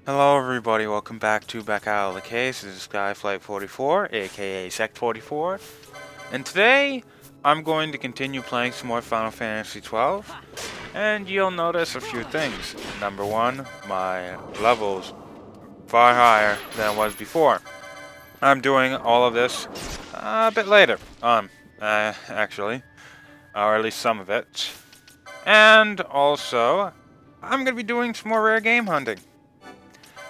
Hello everybody, welcome back to Back Out of the Case. This is Skyflight44, aka Sect44, and today I'm going to continue playing some more Final Fantasy XII, and you'll notice a few things. Number one, my level's far higher than it was before. I'm doing all of this a bit later actually, or at least some of it. And also, I'm going to be doing some more rare game hunting.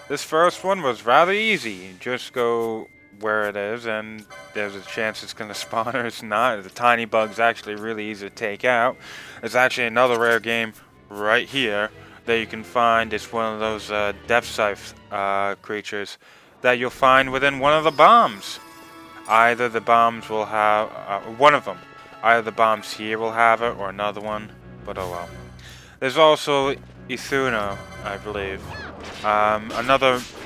This first one was rather easy. Just go where it is, and there's a chance it's going to spawn or it's not. The tiny bug's actually really easy to take out. There's actually another rare game right here that you can find. It's one of those death scythe creatures that you'll find within one of the bombs. Either the bombs will have one of them. Either the bombs here will have it, or another one. But oh well. There's also XII, I believe.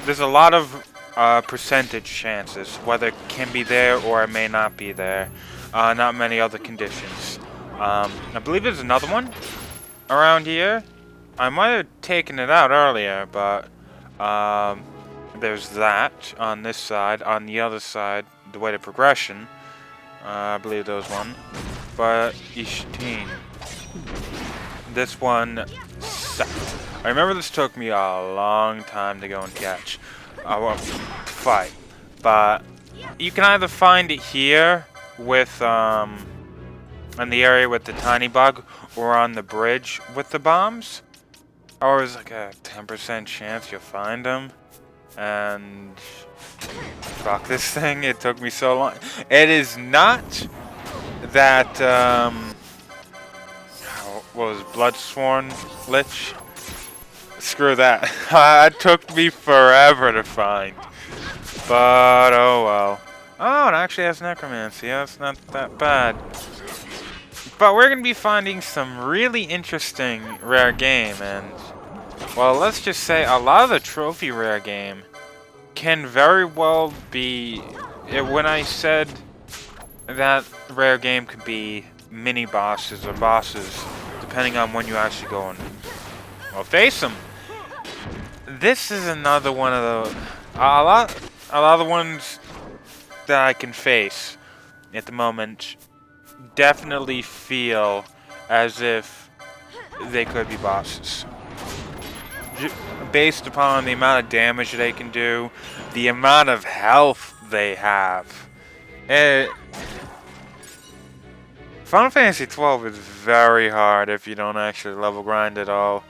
There's a lot of percentage chances, whether it can be there or it may not be there. Not many other conditions. I believe there's another one around here. I might have taken it out earlier, but there's that on this side. On the other side, the way to progression, I believe there was one. But XII. This one sucked. I remember this took me a long time to go and catch. To fight. But you can either find it here with in the area with the tiny bug, or on the bridge with the bombs. Or there's like a 10% chance you'll find them. And fuck this thing, it took me so long. It is not that what was Bloodsworn Lich? Screw that. It took me forever to find. But oh well. Oh, it actually has necromancy. That's not that bad. But we're gonna be finding some really interesting rare game, and well, let's just say a lot of the trophy rare game can very well be. When I said that rare game could be mini bosses or bosses, depending on when you actually go and face them. This is another one of the a lot of the ones that I can face at the moment definitely feel as if they could be bosses. Based upon the amount of damage they can do, the amount of health they have. Final Fantasy XII is very hard if you don't actually level grind at all.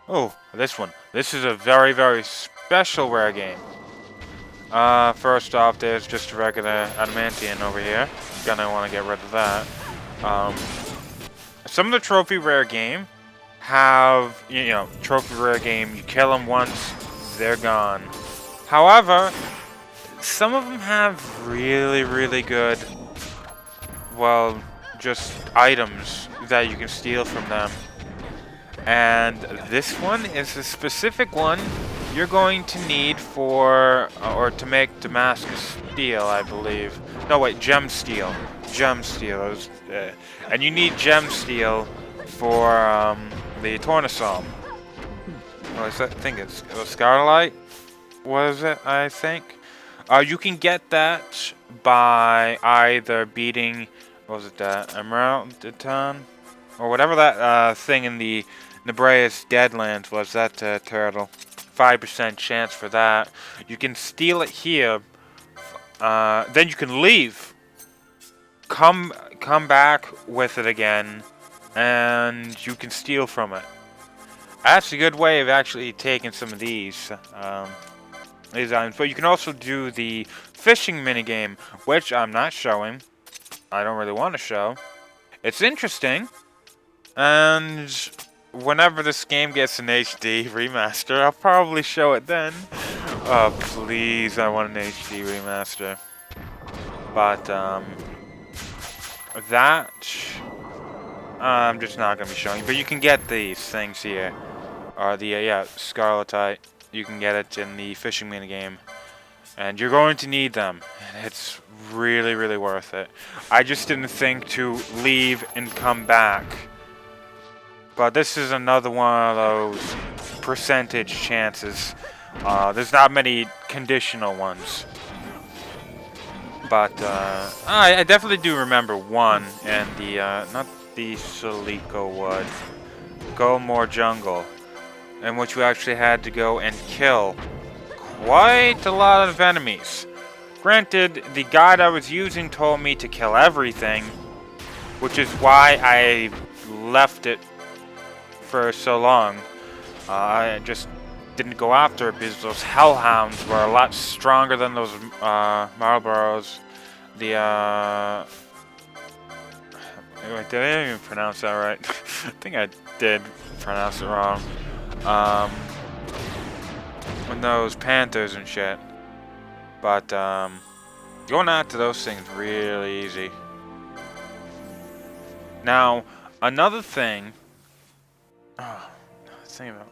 Oh, this one. This is a very, very special rare game. First off, there's just a regular Adamantian over here. Gonna want to get rid of that. Some of the trophy rare game have, trophy rare game, you kill them once, they're gone. However, some of them have really, really good, well, just items that you can steal from them. And this one is a specific one you're going to need for, or to make Damascus Steel, I believe. No, wait, Gem Steel. Gem Steel. And you need Gem Steel for the Tornasol. Well, I think it's Scarlet. Was it, I think? You can get that by either beating, what was it, that Emerald Titan? Or whatever that thing in the Nebraeus Deadlands was, that turtle. 5% chance for that. You can steal it here. Then you can leave. Come back with it again, and you can steal from it. That's a good way of actually taking some of these items. But you can also do the fishing minigame, which I'm not showing. I don't really want to show. It's interesting. And whenever this game gets an HD remaster, I'll probably show it then. Oh, please, I want an HD remaster. But, that, I'm just not going to be showing. But you can get these things here. Or the, Scarletite. You can get it in the fishing minigame. And you're going to need them. It's really, really worth it. I just didn't think to leave and come back. But this is another one of those percentage chances There's not many conditional ones. But, I definitely do remember one, and the, not the Silico Woods, Go Jungle, in which we actually had to go and kill quite a lot of enemies. Granted, the guide I was using told me to kill everything, which is why I left it for so long. I just didn't go after it because those hellhounds were a lot stronger than those Marlboros. The wait, did I even pronounce that right? I think I did pronounce it wrong. With those panthers and shit. But going after those things really easy. Now, another thing. Let's think about.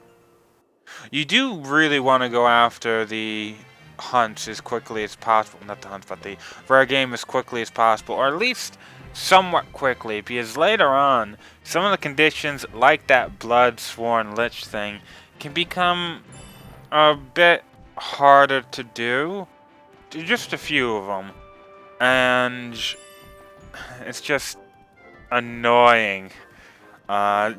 You do really want to go after the hunts as quickly as possible. Not the hunts, but the rare game as quickly as possible, or at least somewhat quickly, because later on, some of the conditions, like that blood sworn lich thing, can become a bit harder to do. Just a few of them, and it's just annoying. At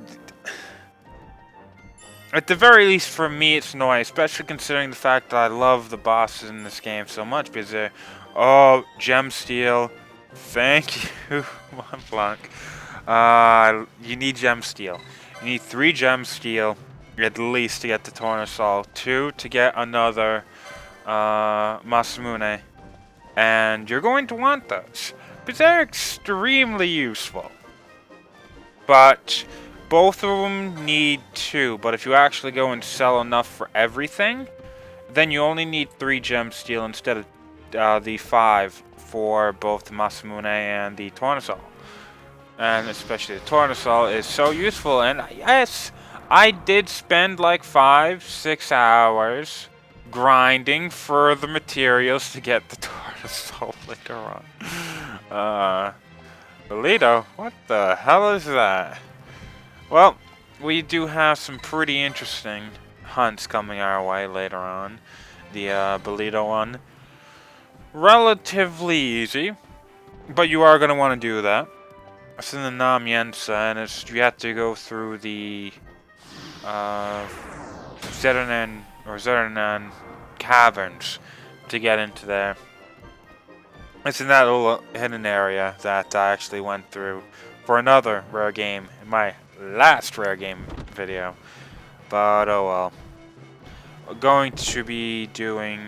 the very least, for me, it's annoying, especially considering the fact that I love the bosses in this game so much, because they're, oh, gem steel, thank you, Montblanc. You need gem steel. You need 3 gem steel, at least, to get the Tornasol, 2 to get another Masamune, and you're going to want those, because they're extremely useful. But both of them need 2, but if you actually go and sell enough for everything, then you only need 3 gem steel instead of the 5 for both the Masamune and the Tornasol. And especially the Tornasol is so useful, and yes, I did spend like 5-6 hours grinding for the materials to get the Tornasol later on. Belito, what the hell is that? Well, we do have some pretty interesting hunts coming our way later on. The Belito one, relatively easy, but you are going to want to do that. It's in the Namiensa, and you have to go through the Zeranan caverns to get into there. It's in that little hidden area that I actually went through for another rare game in my last rare game video. But oh well. We're going to be doing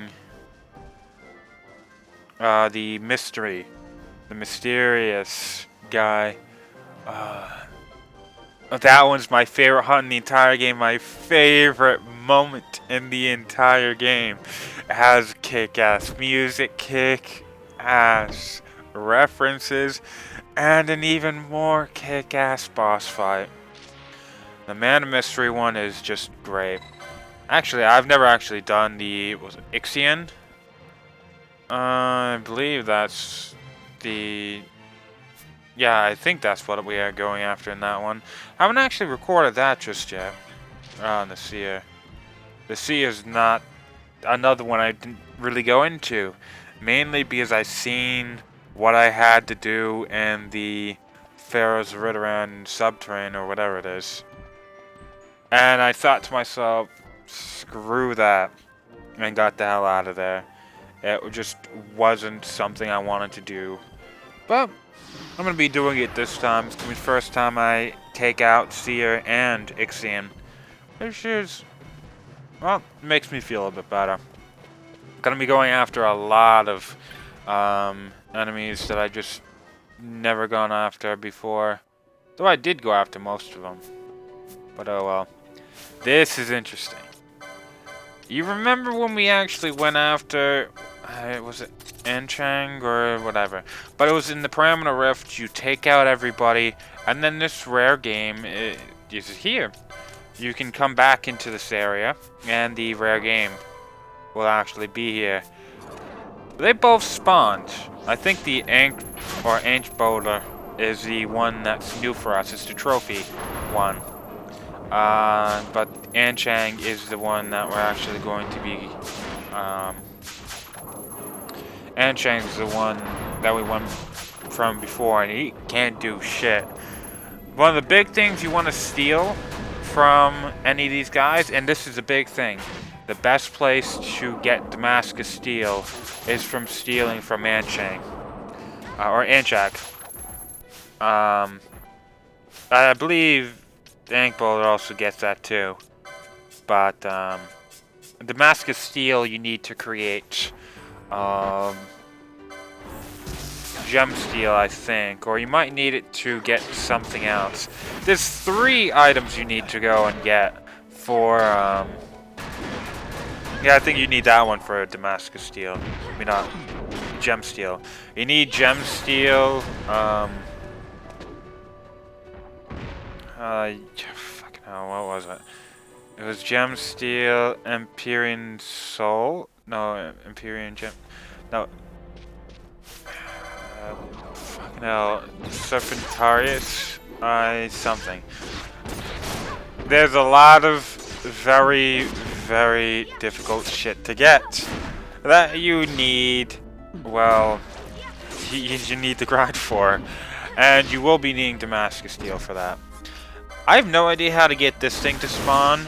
the mysterious guy. That one's my favorite hunt in the entire game, my favorite moment in the entire game. It has kick-ass music, kick-ass references, and an even more kick-ass boss fight. The Man of Mystery one is just great. Actually, I've never actually done the, was it XII? I believe that's the... Yeah, I think that's what we are going after in that one. I haven't actually recorded that just yet. The Seer. The Seer is not another one I didn't really go into. Mainly because I've seen what I had to do in the Pharaoh's Ritteran subterranean or whatever it is. And I thought to myself, screw that. And got the hell out of there. It just wasn't something I wanted to do. But I'm going to be doing it this time. It's going to be the first time I take out Seer and XII. Which is, well, makes me feel a bit better. Going to be going after a lot of enemies that I just never gone after before. Though I did go after most of them. But oh well. This is interesting. You remember when we actually went after... was it Anchang or whatever? But it was in the Parameter Rift. You take out everybody, and then this rare game is here. You can come back into this area, and the rare game will actually be here. They both spawned. I think the Ankh Boulder is the one that's new for us. It's the trophy one. But Anchang is the one that we're actually going to be. Anchang is the one that we went from before, and he can't do shit. One of the big things you want to steal from any of these guys, and this is a big thing, the best place to get Damascus steel is from stealing from Anchang. Or Anchak. I believe the Ankbolt also gets that too. But Damascus steel you need to create gem steel, I think, or you might need it to get something else. There's 3 items you need to go and get for yeah, I think you need that one for Damascus steel. I mean, not gem steel. You need gem steel. Fucking hell, what was it? It was gem steel, Empyrean soul. No, Empyrean gem. No. Fucking hell, Serpentarius. Something. There's a lot of very, very difficult shit to get that you need. Well, you need to grind for, and you will be needing Damascus steel for that. I have no idea how to get this thing to spawn.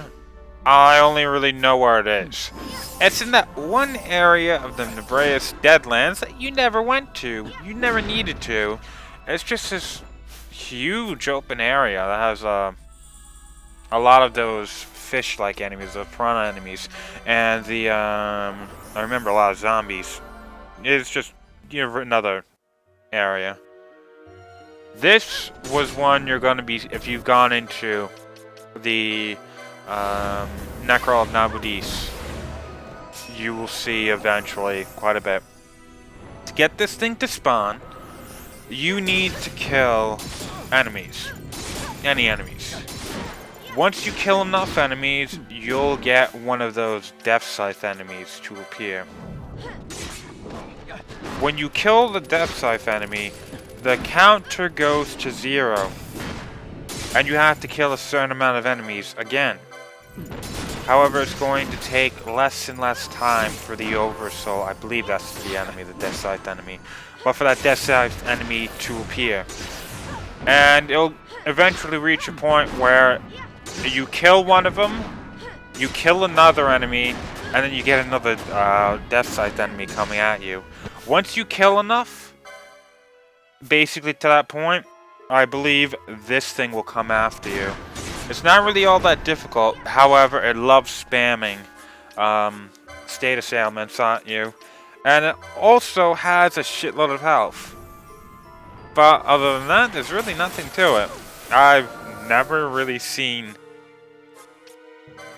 I only really know where it is. It's in that one area of the Nebreus Deadlands that you never went to. You never needed to. It's just this huge open area that has a lot of those fish-like enemies, the piranha enemies, and the I remember a lot of zombies. It's just, you know, another area. This was one you're going to be, if you've gone into the Necro of Nabudis, you will see eventually quite a bit. To get this thing to spawn, you need to kill enemies. Any enemies. Once you kill enough enemies, you'll get one of those Death Scythe enemies to appear. When you kill the Death Scythe enemy, the counter goes to 0. And you have to kill a certain amount of enemies again. However, it's going to take less and less time for the Oversoul, I believe that's the enemy, the Death Scythe enemy, but for that Death Scythe enemy to appear. And it'll eventually reach a point where you kill one of them, you kill another enemy, and then you get another Death Scythe enemy coming at you. Once you kill enough, basically to that point, I believe this thing will come after you. It's not really all that difficult, however, it loves spamming status ailments on you. And it also has a shitload of health. But other than that, there's really nothing to it. I've never really seen...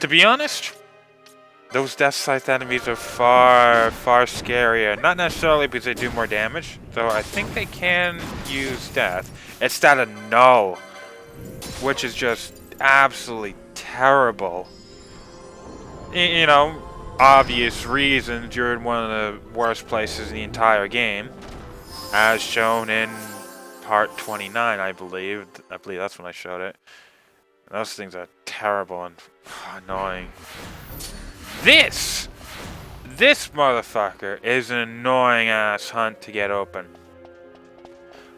To be honest, those Death Scythe enemies are far, far scarier. Not necessarily because they do more damage, though I think they can use death. It's that a null, which is just absolutely terrible. You know, obvious reasons you're in one of the worst places in the entire game, as shown in part 29, I believe. I believe that's when I showed it. Those things are terrible and annoying. This motherfucker is an annoying ass hunt to get open.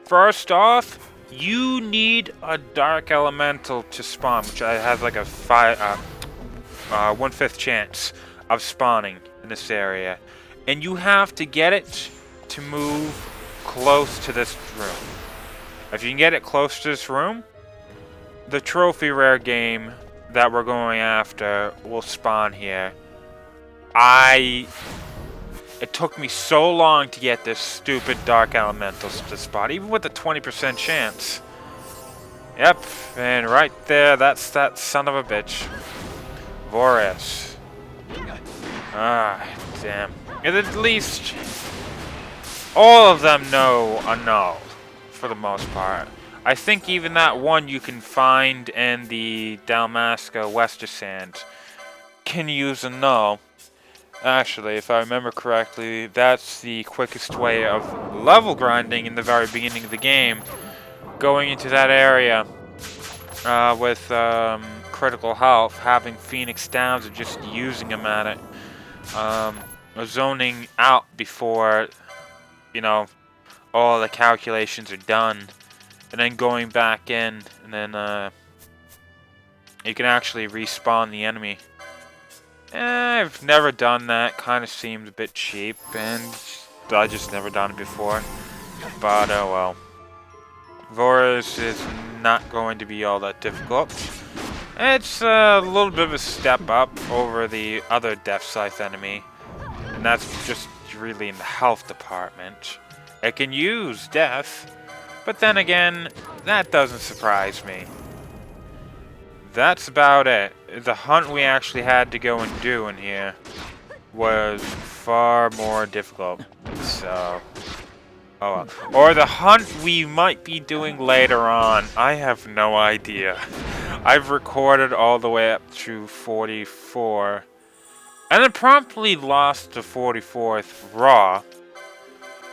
First off, you need a Dark Elemental to spawn, which has like a 1/5 chance of spawning in this area. And you have to get it to move close to this room. If you can get it close to this room, the trophy rare game that we're going after will spawn here. It took me so long to get this stupid Dark Elementals to spawn, even with a 20% chance. Yep, and right there, that's that son of a bitch. Voris. Ah, damn. And at least all of them know a null, for the most part. I think even that one you can find in the Dalmasca Wester Sand can use a null. Actually, if I remember correctly, that's the quickest way of level grinding in the very beginning of the game. Going into that area with critical health, having Phoenix Downs and just using them at it. Zoning out before, you know, all the calculations are done. And then going back in, and then you can actually respawn the enemy. I've never done that. Kind of seems a bit cheap, and I just never done it before. But oh well. Vorus is not going to be all that difficult. It's a little bit of a step up over the other Death Scythe enemy, and that's just really in the health department. It can use death, but then again, that doesn't surprise me. That's about it. The hunt we actually had to go and do in here was far more difficult. So, oh well. Or the hunt we might be doing later on. I have no idea. I've recorded all the way up to 44. And then promptly lost to 44th raw.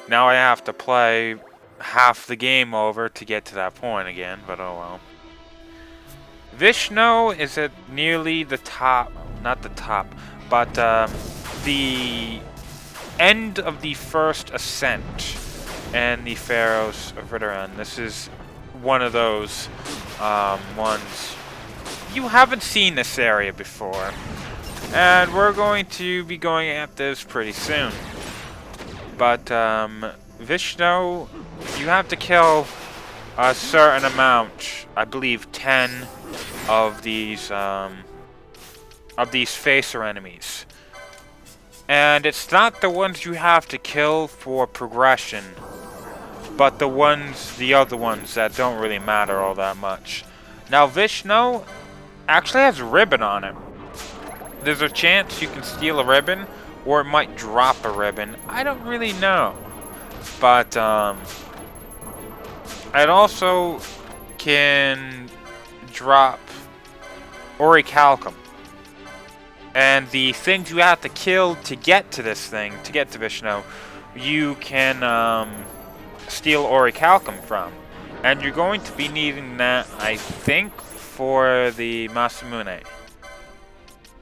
Now I have to play half the game over to get to that point again, but oh well. Vishnu is at nearly the top, not the top, but the end of the first ascent and the Pharaohs of Ridderan. This is one of those ones. You haven't seen this area before, and we're going to be going at this pretty soon. But Vishnu, you have to kill a certain amount, I believe 10 of these Facer enemies. And it's not the ones you have to kill for progression, but the other ones that don't really matter all that much. Now Vishnu actually has a ribbon on it. There's a chance you can steal a ribbon, or it might drop a ribbon. I don't really know. But it also can drop orichalcum. And the things you have to kill to get to this thing, to get to Vishnu, you can steal orichalcum from. And you're going to be needing that, I think, for the Masamune.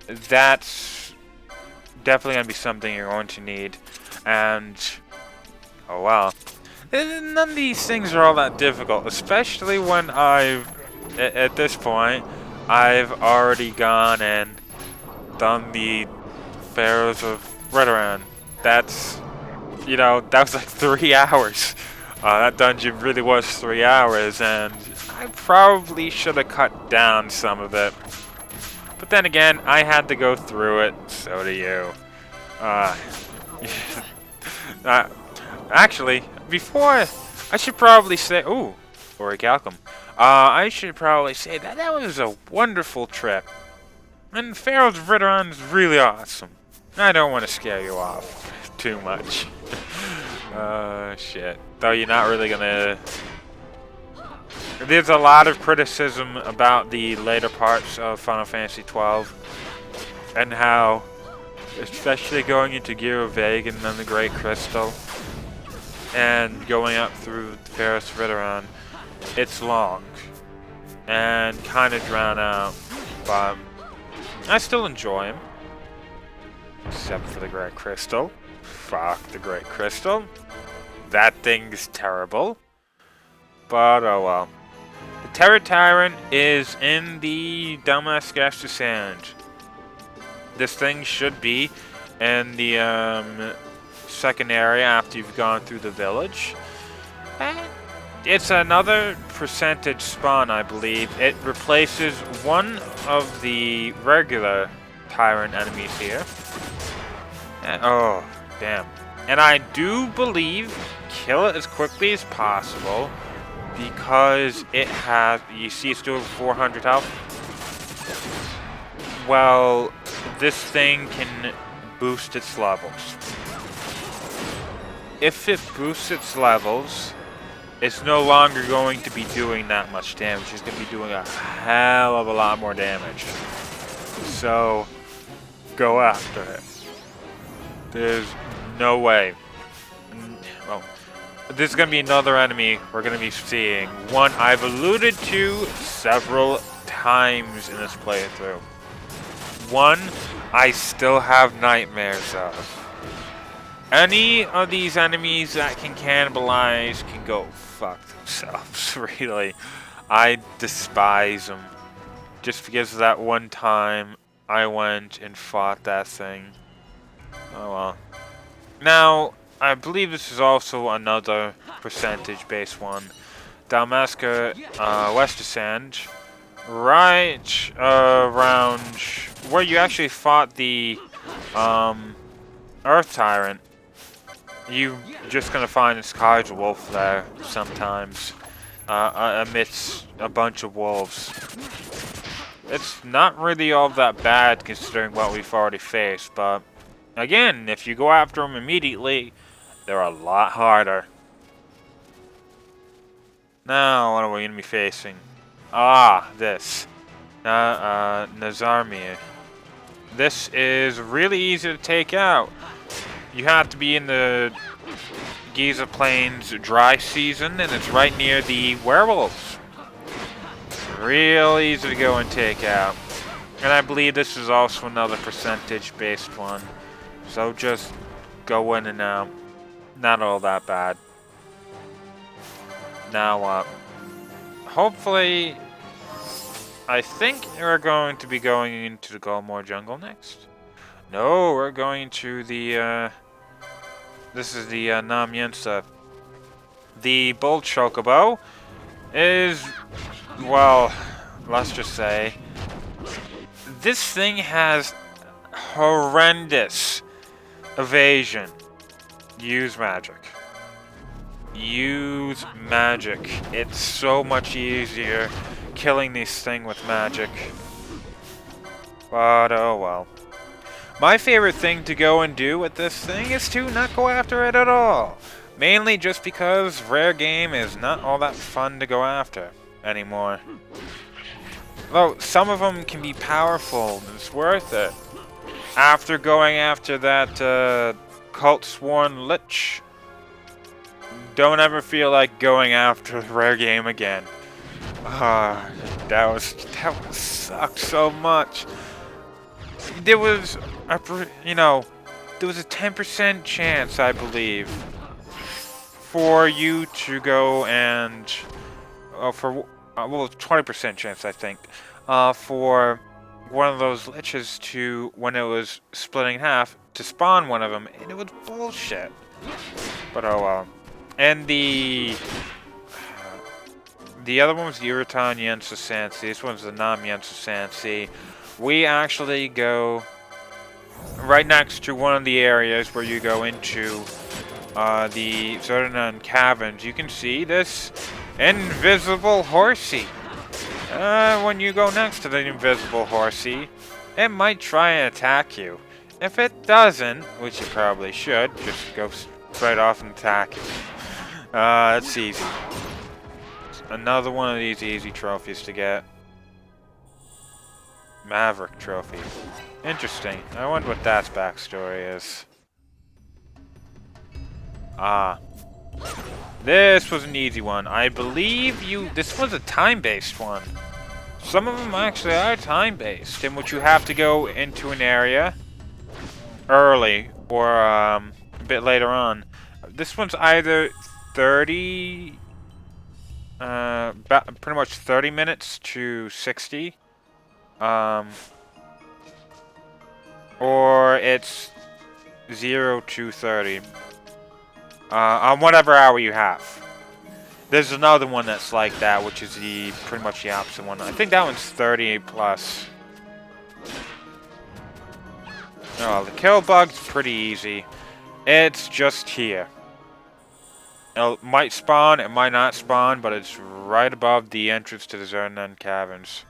That's definitely going to be something you're going to need. And, oh wow. None of these things are all that difficult, especially when at this point, I've already gone and done the Pharaohs of Ridderan. That's, that was like 3 hours. That dungeon really was 3 hours, and I probably should have cut down some of it. But then again, I had to go through it, so do you. Actually, before, I should probably say, ooh, orichalcum. I should probably say that was a wonderful trip. And Pharaohs of Ridderan is really awesome. I don't want to scare you off too much. Shit. Though you're not really gonna... There's a lot of criticism about the later parts of Final Fantasy XII. And how, especially going into Gear of Vague and then the Great Crystal, and going up through the Pharaohs of Ridderan, it's long. And kind of drown out. But I still enjoy him. Except for the Great Crystal. Fuck the Great Crystal. That thing is terrible. But oh well. The Terror Tyrant is in the Damascus Sand. This thing should be in the second area after you've gone through the village. And it's another percentage spawn, I believe. It replaces one of the regular Tyrant enemies here. And, oh, damn. And I do believe kill it as quickly as possible because it has, you see it's doing 400 health? Well, this thing can boost its levels. If it boosts its levels, it's no longer going to be doing that much damage. It's going to be doing a hell of a lot more damage. So, go after it. There's no way. Well, this is going to be another enemy we're going to be seeing. One I've alluded to several times in this playthrough. One, I still have nightmares of. Any of these enemies that can cannibalize can go fuck themselves, really. I despise them. Just because of that one time I went and fought that thing. Oh well. Now, I believe this is also another percentage-based one. Dalmasca, West Descent. Right around where you actually fought the Earth Tyrant. You're just gonna find this Sky's wolf there sometimes, amidst a bunch of wolves. It's not really all that bad considering what we've already faced, but again, if you go after them immediately, they're a lot harder. Now, what are we gonna be facing? Ah, this. Nazarmir. This is really easy to take out. You have to be in the Giza Plains dry season, and it's right near the werewolves. Real easy to go and take out. And I believe this is also another percentage-based one. So just go in and out. Not all that bad. Now, hopefully, I think we're going to be going into the Golmore Jungle next. No, we're going to the, this is the Namyensa. The Bull Chocobo is, well, let's just say, this thing has horrendous evasion. Use magic. Use magic. It's so much easier killing this thing with magic. But oh well. My favorite thing to go and do with this thing is to not go after it at all. Mainly just because rare game is not all that fun to go after anymore. Though some of them can be powerful, and it's worth it. After going after that cult sworn lich, don't ever feel like going after the rare game again. That sucked so much. There was a, there was a 10% chance, I believe, for you to go and, well, 20% chance, I think, for one of those liches to, when it was splitting in half, to spawn one of them, and it was bullshit. But oh well. And the other one was the Uraton Yensa Sansi. This one's the Nam Yensa Sansi. We actually go right next to one of the areas where you go into the Zerdanan Caverns. You can see this invisible horsey. When you go next to the invisible horsey, it might try and attack you. If it doesn't, which it probably should, just go straight off and attack it. That's easy. Another one of these easy trophies to get. Maverick trophy. Interesting. I wonder what that backstory is. This was an easy one. I believe this was a time-based one. Some of them actually are time-based, in which you have to go into an area early or a bit later on. This one's either 30, pretty much 30 minutes to 60. Or it's 0 to 30. On whatever hour you have. There's another one that's like that, which is pretty much the opposite one. I think that one's 30 plus. Oh, the kill bug's pretty easy. It's just here. It might spawn, it might not spawn, but it's right above the entrance to the Zerdanan Caverns.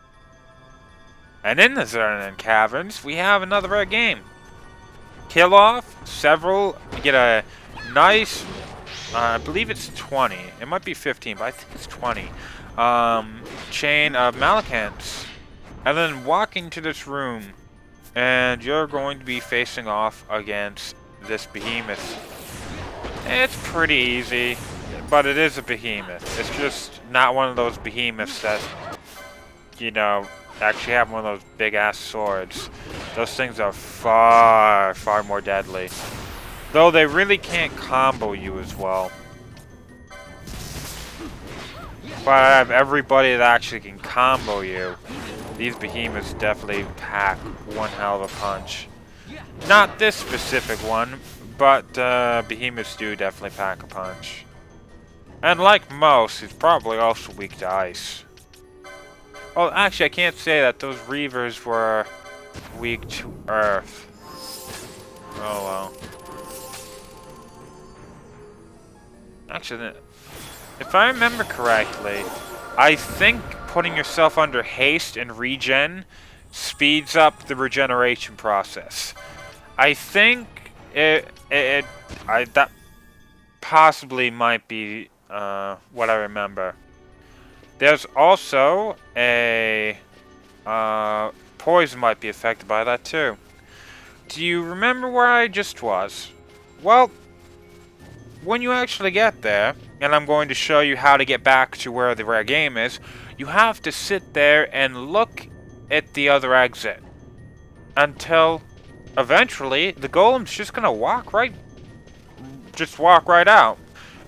And in the Zerdanan Caverns, we have another rare game. Kill off several, you get a nice, I believe it's 20. It might be 15, but I think it's 20. Chain of Malachants. And then walk into this room, and you're going to be facing off against this behemoth. It's pretty easy, but it is a behemoth. It's just not one of those behemoths that you know, actually have one of those big-ass swords. Those things are far, far more deadly. Though they really can't combo you as well. But out of everybody that actually can combo you, these behemoths definitely pack one hell of a punch. Not this specific one, but behemoths do definitely pack a punch. And like most, he's probably also weak to ice. Oh, actually, I can't say that. Those Reavers were weak to earth. Oh, well. Actually, if I remember correctly, I think putting yourself under haste and regen speeds up the regeneration process. I think that possibly might be what I remember. There's also a poison might be affected by that too. Do you remember where I just was? Well, when you actually get there, and I'm going to show you how to get back to where the rare game is, you have to sit there and look at the other exit until eventually the golem's just gonna walk right out.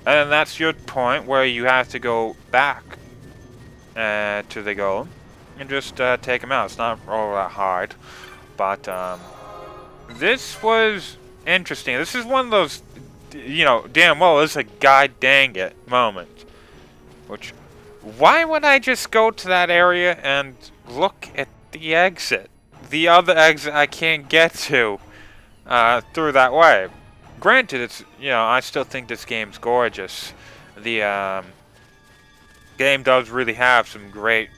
And that's your point where you have to go back to the golem and just take him out. It's not all that hard, but this was interesting. This is one of those, you know, damn well, it's a god dang it moment. Which, why would I just go to that area and look at the exit? The other exit I can't get to through that way. Granted, it's, you know, I still think this game's gorgeous. The game does really have some great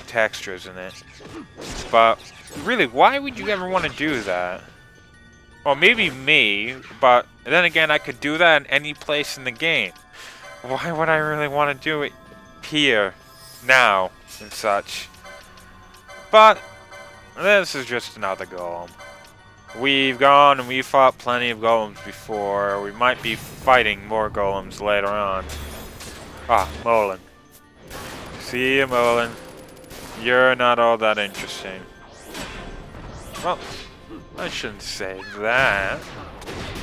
textures in it. But really, why would you ever want to do that? Well, maybe me, but then again, I could do that in any place in the game. Why would I really want to do it here, now, and such? But this is just another golem. We've gone and we've fought plenty of golems before. We might be fighting more golems later on. Ah, Molin. See you, Molin. You're not all that interesting. Well, I shouldn't say that.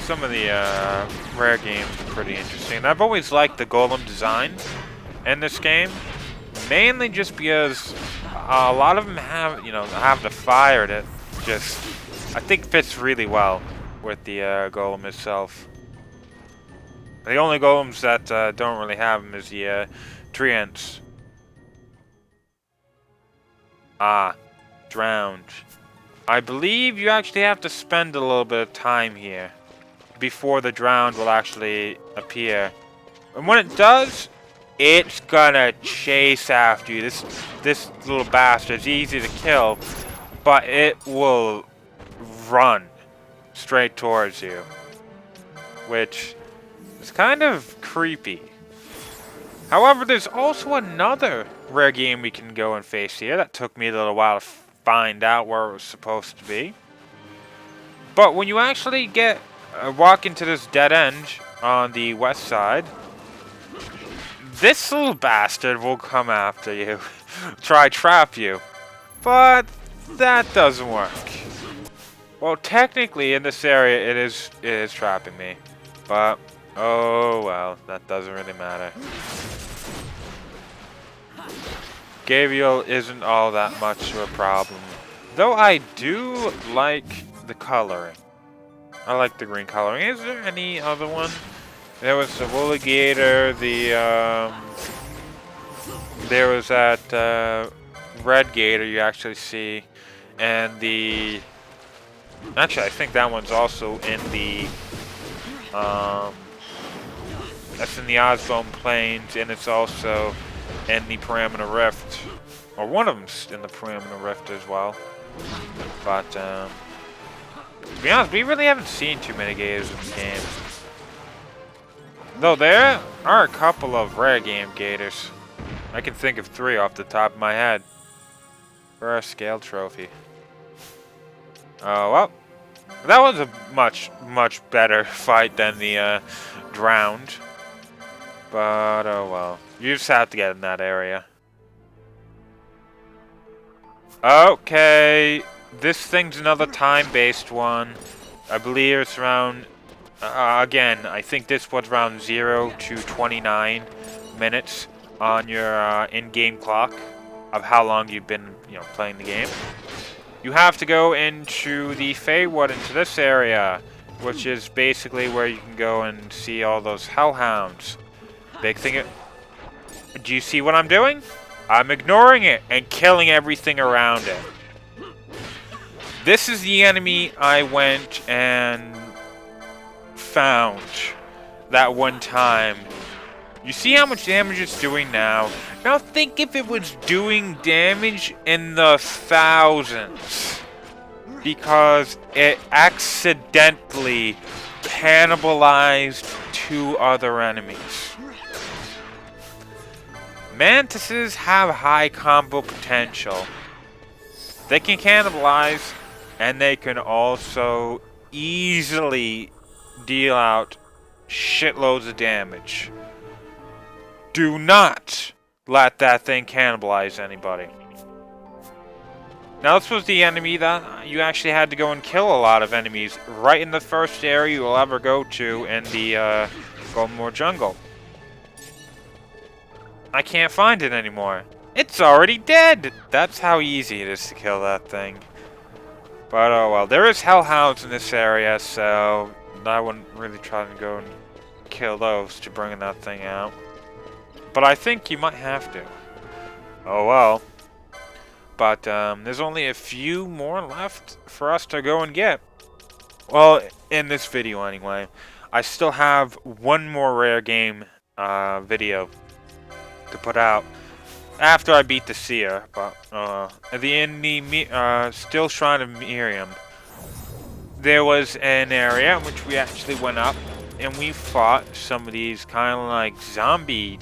Some of the rare games are pretty interesting. I've always liked the golem design in this game, mainly just because a lot of them have, you know, have the fire that just, I think, fits really well with the golem itself. The only golems that don't really have them is the treants. Ah, drowned. I believe you actually have to spend a little bit of time here before the drowned will actually appear. And when it does, it's gonna chase after you. This little bastard's easy to kill, but it will run straight towards you, which is kind of creepy. However, there's also another rare game we can go and face here that took me a little while to find out where it was supposed to be. But when you actually get walk into this dead end on the west side, this little bastard will come after you, try trap you, but that doesn't work. Well, technically in this area it is trapping me, but oh well, that doesn't really matter. Gabriel isn't all that much of a problem, though I do like the coloring. I like the green coloring. Is there any other one? There was the woolly gator, there was that red gator you actually see, and the, actually I think that one's also in the, that's in the Osbone Plains, and it's also in the Parameter Rift, or one of them's in the Parameter Rift as well. But to be honest, we really haven't seen too many gators in the game. Though there are a couple of rare game gators. I can think of 3 off the top of my head. For our scale trophy. Oh well, that was a much better fight than the drowned. But oh well, you just have to get in that area. Okay, this thing's another time-based one. I believe it's around, again, I think this was around 0 to 29 minutes on your in-game clock of how long you've been, playing the game. You have to go into the Feywood, into this area, which is basically where you can go and see all those hellhounds. Big thing. Do you see what I'm doing? I'm ignoring it and killing everything around it. This is the enemy I went and found that one time. You see how much damage it's doing now? Now think if it was doing damage in the thousands. Because it accidentally cannibalized 2 other enemies. Mantises have high combo potential. They can cannibalize, and they can also easily deal out shitloads of damage. Do not let that thing cannibalize anybody. Now this was the enemy that you actually had to go and kill a lot of enemies right in the first area you will ever go to in the Golden Jungle. I can't find it anymore. It's already dead! That's how easy it is to kill that thing. But oh well, there is hellhounds in this area, so I wouldn't really try to go and kill those to bring that thing out. But I think you might have to. Oh well. But there's only a few more left for us to go and get. Well, in this video anyway. I still have one more rare game video to put out after I beat the Seer, but in the Still Shrine of Miriam, there was an area in which we actually went up and we fought some of these kind of like zombie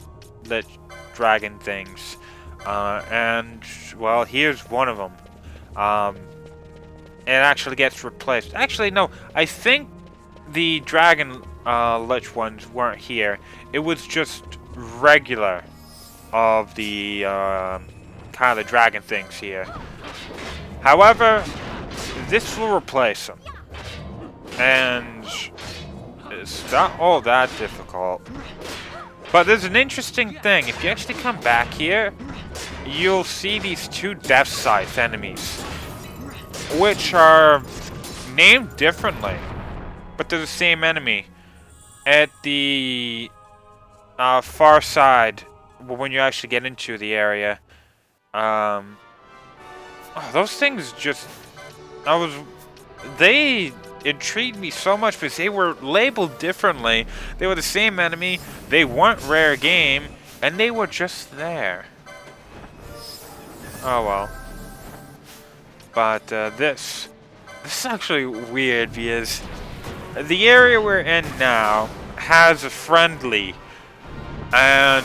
dragon things, and well, here's one of them. It actually gets replaced. Actually, no, I think the dragon lich ones weren't here. It was just regular of the kind of the dragon things here. However, this will replace them, and it's not all that difficult. But there's an interesting thing. If you actually come back here, you'll see these 2 Death Scythe enemies, which are named differently, but they're the same enemy. At the far side, when you actually get into the area, those things just, they intrigued me so much because they were labeled differently. They were the same enemy, they weren't rare game, and they were just there. Oh well. But this is actually weird because the area we're in now has a friendly, and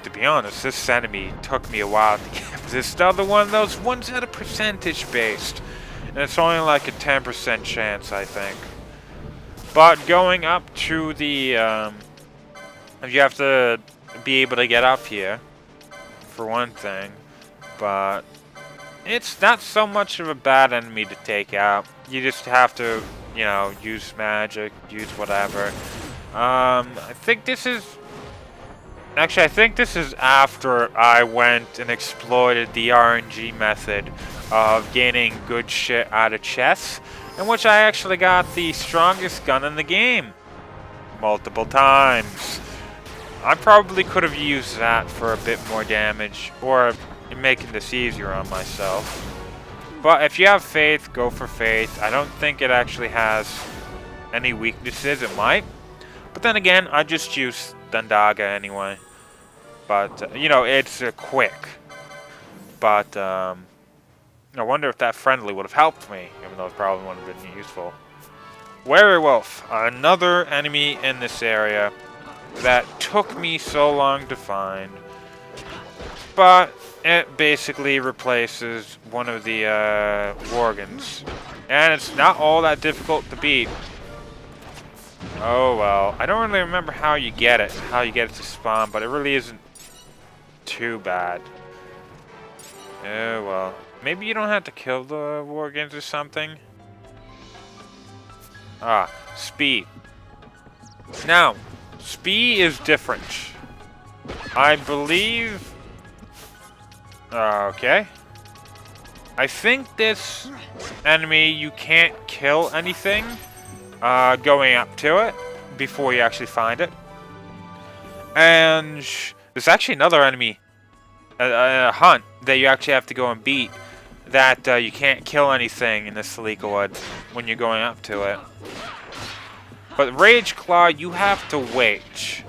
to be honest, this enemy took me a while to get. This is another one of those ones that are percentage based, and it's only like a 10% chance, I think. But going up to the, you have to be able to get up here, for one thing, but it's not so much of a bad enemy to take out. You just have to, use magic, use whatever. I think this is... Actually, I think this is after I went and exploited the RNG method of gaining good shit out of chests, in which I actually got the strongest gun in the game. Multiple times. I probably could have used that for a bit more damage, or making this easier on myself. But if you have faith, go for faith. I don't think it actually has any weaknesses. It might. But then again, I just use Dandaga anyway. But, it's quick. But, I wonder if that friendly would have helped me, even though it probably wouldn't have been useful. Werewolf, another enemy in this area that took me so long to find. But it basically replaces one of the Worgens. And it's not all that difficult to beat. Oh well, I don't really remember how you get it to spawn, but it really isn't too bad. Oh well. Maybe you don't have to kill the war games or something. Ah, speed. Now, speed is different. I believe... okay. I think this enemy, you can't kill anything going up to it before you actually find it. And there's actually another enemy, a hunt, that you actually have to go and beat. That you can't kill anything in this Salika Wood when you're going up to it. But Rage Claw, you have to wait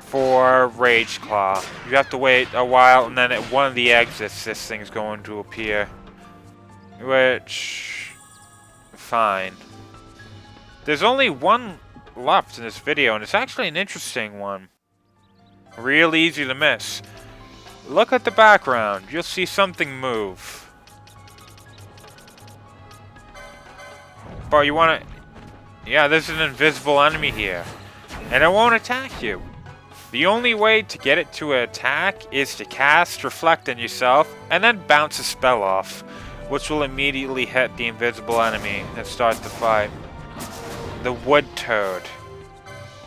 for Rage Claw. You have to wait a while, and then at one of the exits, this thing's going to appear. Which... fine. There's only one left in this video, and it's actually an interesting one. Real easy to miss. Look at the background. You'll see something move. But you want to... yeah, there's an invisible enemy here. And it won't attack you. The only way to get it to attack is to cast Reflect on yourself, and then bounce a spell off, which will immediately hit the invisible enemy and start the fight. The Wood Toad.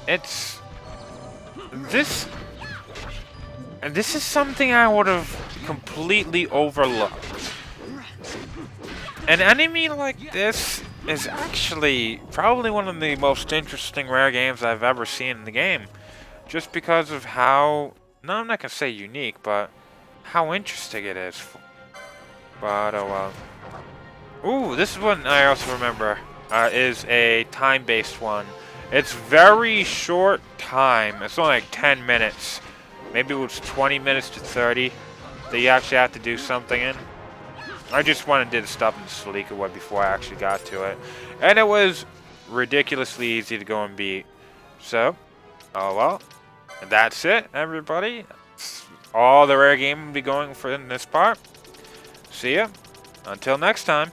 It's... this... and this is something I would have completely overlooked. An enemy like this is actually probably one of the most interesting rare games I've ever seen in the game. Just because of how... no, I'm not going to say unique, but how interesting it is. But, oh well. Ooh, this is one I also remember. Is a time-based one. It's very short time. It's only like 10 minutes. Maybe it was 20 minutes to 30 that you actually have to do something in. I just went and did stuff in the Salika Wood before I actually got to it. And it was ridiculously easy to go and beat. So, oh well. And that's it, everybody. That's all the rare game will be going for in this part. See ya. Until next time.